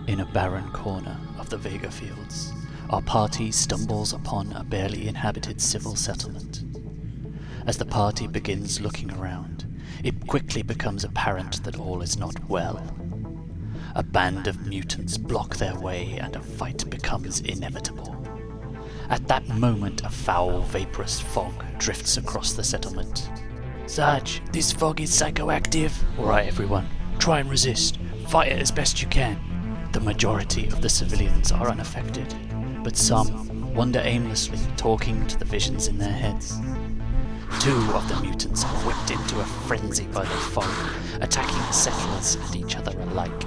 In a barren corner of the Vega Fields, our party stumbles upon a barely inhabited civil settlement. As the party begins looking around, it quickly becomes apparent that all is not well. A band of mutants block their way and a fight becomes inevitable. At that moment, a foul, vaporous fog drifts across the settlement. "Sarge, this fog is psychoactive." "Alright everyone, try and resist. Fight it as best you can." The majority of the civilians are unaffected, but some wander aimlessly, talking to the visions in their heads. Two of the mutants are whipped into a frenzy by the fog, attacking the settlers and each other alike.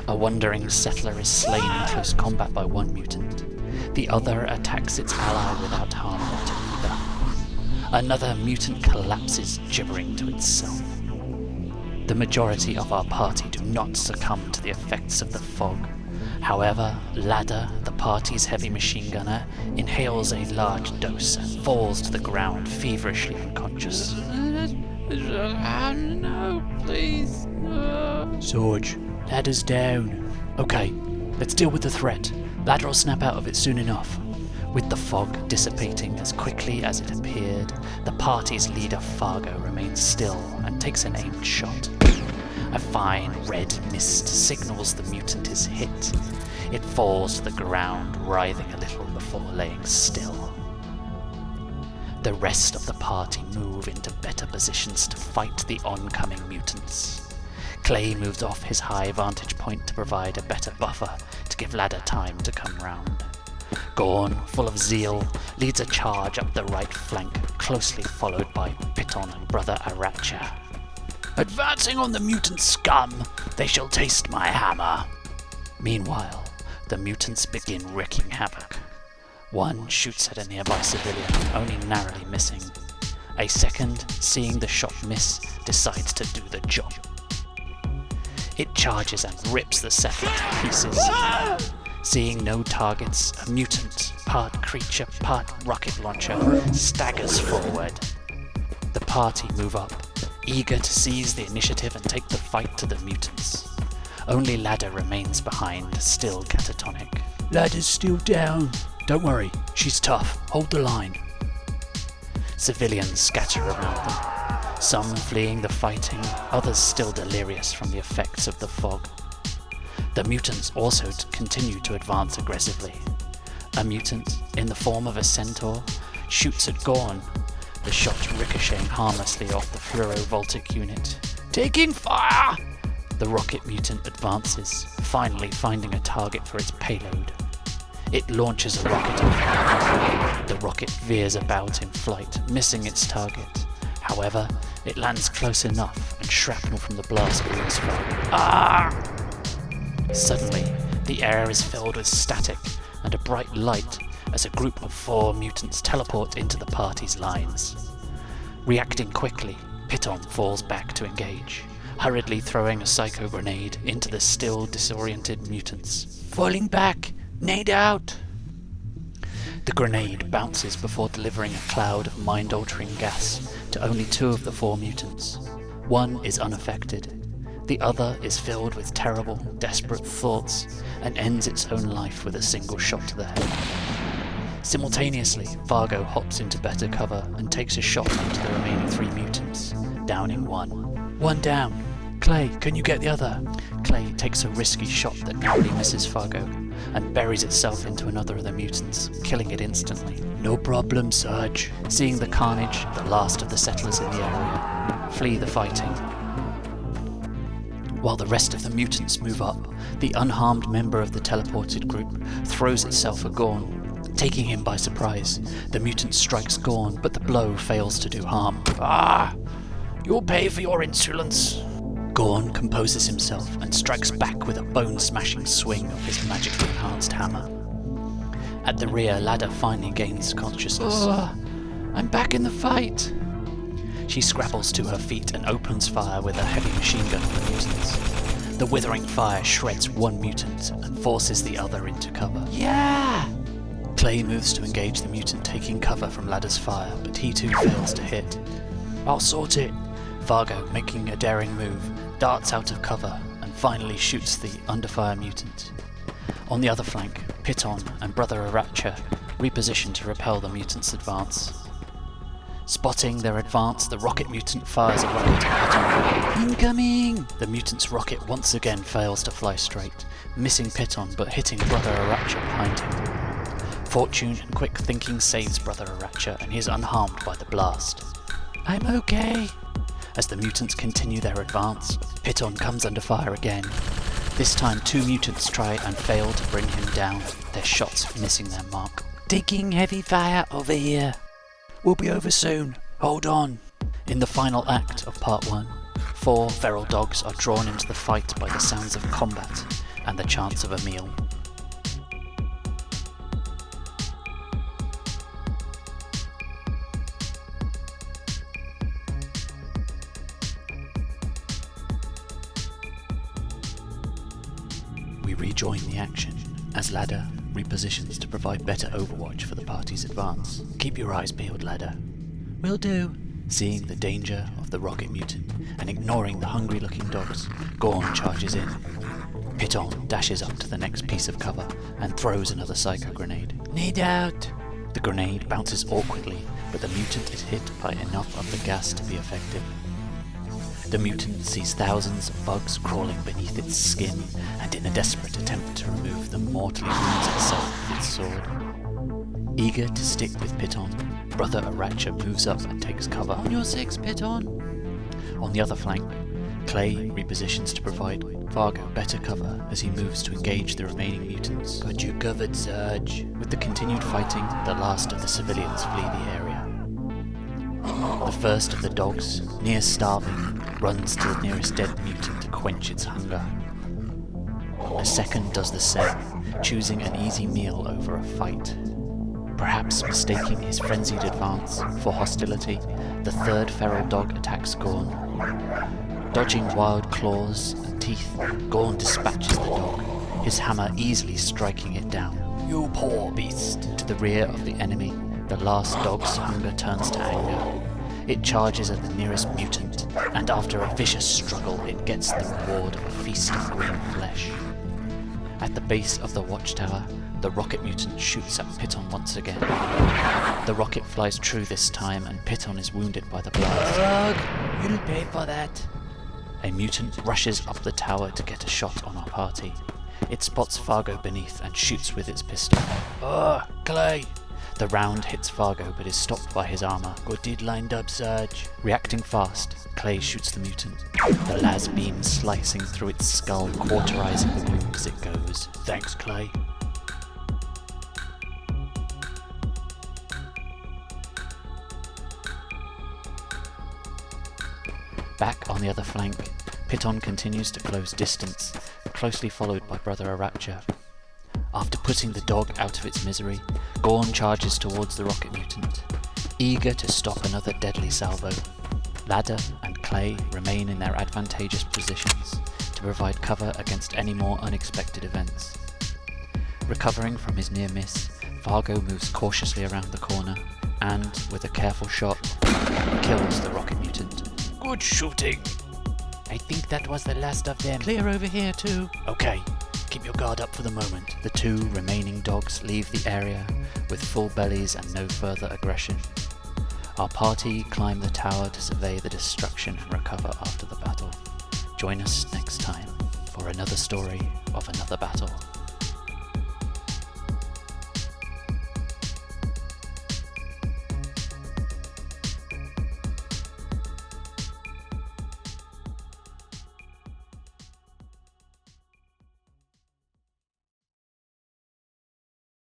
A wandering settler is slain in close combat by one mutant. The other attacks its ally without harm to either. Another mutant collapses, gibbering to itself. The majority of our party do not succumb to the effects of the fog. However, Ladder, the party's heavy machine gunner, inhales a large dose and falls to the ground, feverishly unconscious. No, please. "Sarge, Ladder's down." "Okay, let's deal with the threat. Ladder will snap out of it soon enough." With the fog dissipating as quickly as it appeared, the party's leader Fargo remains still and takes an aimed shot. A fine red mist signals the mutant is hit. It falls to the ground, writhing a little before laying still. The rest of the party move into better positions to fight the oncoming mutants. Clay moves off his high vantage point to provide a better buffer to give Ladder time to come round. Gorn, full of zeal, leads a charge up the right flank, closely followed by Piton and Brother Aracha. "Advancing on the mutant scum, they shall taste my hammer." Meanwhile, the mutants begin wreaking havoc. One shoots at a nearby civilian, only narrowly missing. A second, seeing the shot miss, decides to do the job. It charges and rips the settler to pieces. Seeing no targets, a mutant, part creature, part rocket launcher, staggers forward. The party move up, eager to seize the initiative and take the fight to the mutants. Only Ladder remains behind, still catatonic. "Ladder's still down. Don't worry, she's tough. Hold the line." Civilians scatter around them, some fleeing the fighting, others still delirious from the effects of the fog. The mutants also continue to advance aggressively. A mutant, in the form of a centaur, shoots at Gorn, the shot ricocheting harmlessly off the fluorovoltic unit. "Taking fire!" The rocket mutant advances, finally finding a target for its payload. It launches a rocket off. The rocket veers about in flight, missing its target. However, it lands close enough, and shrapnel from the blast wounds Fargo. Suddenly, the air is filled with static and a bright light as a group of 4 mutants teleport into the party's lines. Reacting quickly, Piton falls back to engage, hurriedly throwing a psycho grenade into the still disoriented mutants. "Falling back! Nade out!" The grenade bounces before delivering a cloud of mind-altering gas to only 2 of the 4 mutants. One is unaffected. The other is filled with terrible, desperate thoughts and ends its own life with a single shot to the head. Simultaneously, Fargo hops into better cover and takes a shot into the remaining 3 mutants, downing one. "One down. Clay, can you get the other?" Clay takes a risky shot that narrowly misses Fargo and buries itself into another of the mutants, killing it instantly. "No problem, Sarge." Seeing the carnage, the last of the settlers in the area flee the fighting. While the rest of the mutants move up, the unharmed member of the teleported group throws itself at Gorn. Taking him by surprise, the mutant strikes Gorn, but the blow fails to do harm. "You'll pay for your insolence." Gorn composes himself and strikes back with a bone-smashing swing of his magically enhanced hammer. At the rear, Ladder finally gains consciousness. "I'm back in the fight." She scrabbles to her feet and opens fire with a heavy machine gun on the mutants. The withering fire shreds one mutant and forces the other into cover. "Yeah!" Clay moves to engage the mutant taking cover from Ladder's fire, but he too fails to hit. "I'll sort it." Fargo, making a daring move, darts out of cover and finally shoots the underfire mutant. On the other flank, Piton and Brother Aracha reposition to repel the mutant's advance. Spotting their advance, the rocket mutant fires a rocket at Piton. Incoming! The mutant's rocket once again fails to fly straight, missing Piton but hitting Brother Aracha behind him. Fortune and quick thinking saves Brother Aracha and he is unharmed by the blast. I'm okay. As the mutants continue their advance, Piton comes under fire again. This time 2 mutants try and fail to bring him down, their shots missing their mark. Taking heavy fire over here. We'll be over soon. Hold on. In the final act of part 1, 4 feral dogs are drawn into the fight by the sounds of combat and the chance of a meal. We rejoin the action as Ladder repositions to provide better overwatch for the party's advance. Keep your eyes peeled, Ladder. Will do. Seeing the danger of the rocket mutant and ignoring the hungry-looking dogs, Gorn charges in. Piton dashes up to the next piece of cover and throws another psycho grenade. Need out! The grenade bounces awkwardly, but the mutant is hit by enough of the gas to be effective. The mutant sees thousands of bugs crawling beneath its skin, and in a desperate attempt to remove them, mortally wounds itself with its sword. Eager to stick with Piton, Brother Aracha moves up and takes cover. On your 6, Piton! On the other flank, Clay repositions to provide Fargo better cover as he moves to engage the remaining mutants. Got you covered, Sarge. With the continued fighting, the last of the civilians flee the area. The first of the dogs, near starving, runs to the nearest dead mutant to quench its hunger. The second does the same, choosing an easy meal over a fight. Perhaps mistaking his frenzied advance for hostility, the third feral dog attacks Gorn. Dodging wild claws and teeth, Gorn dispatches the dog, his hammer easily striking it down. You poor beast! To the rear of the enemy, the last dog's hunger turns to anger. It charges at the nearest mutant, and after a vicious struggle, it gets the reward of a feast of green flesh. At the base of the watchtower, the rocket mutant shoots at Piton once again. The rocket flies true this time, and Piton is wounded by the blast. Ugh, you'll pay for that. A mutant rushes up the tower to get a shot on our party. It spots Fargo beneath and shoots with its pistol. Ugh, Clay! The round hits Fargo but is stopped by his armor. Got it lined up, Sarge. Reacting fast, Clay shoots the mutant. The las beam slicing through its skull, cauterizing the wound as it goes. Thanks, Clay. Back on the other flank, Piton continues to close distance, closely followed by Brother Aracha. After putting the dog out of its misery, Gorn charges towards the rocket mutant, eager to stop another deadly salvo. Ladder and Clay remain in their advantageous positions to provide cover against any more unexpected events. Recovering from his near miss, Fargo moves cautiously around the corner and, with a careful shot, kills the rocket mutant. Good shooting! I think that was the last of them. Clear over here too. Okay. Keep your guard up for the moment. The 2 remaining dogs leave the area with full bellies and no further aggression. Our party climb the tower to survey the destruction and recover after the battle. Join us next time for another story of another battle.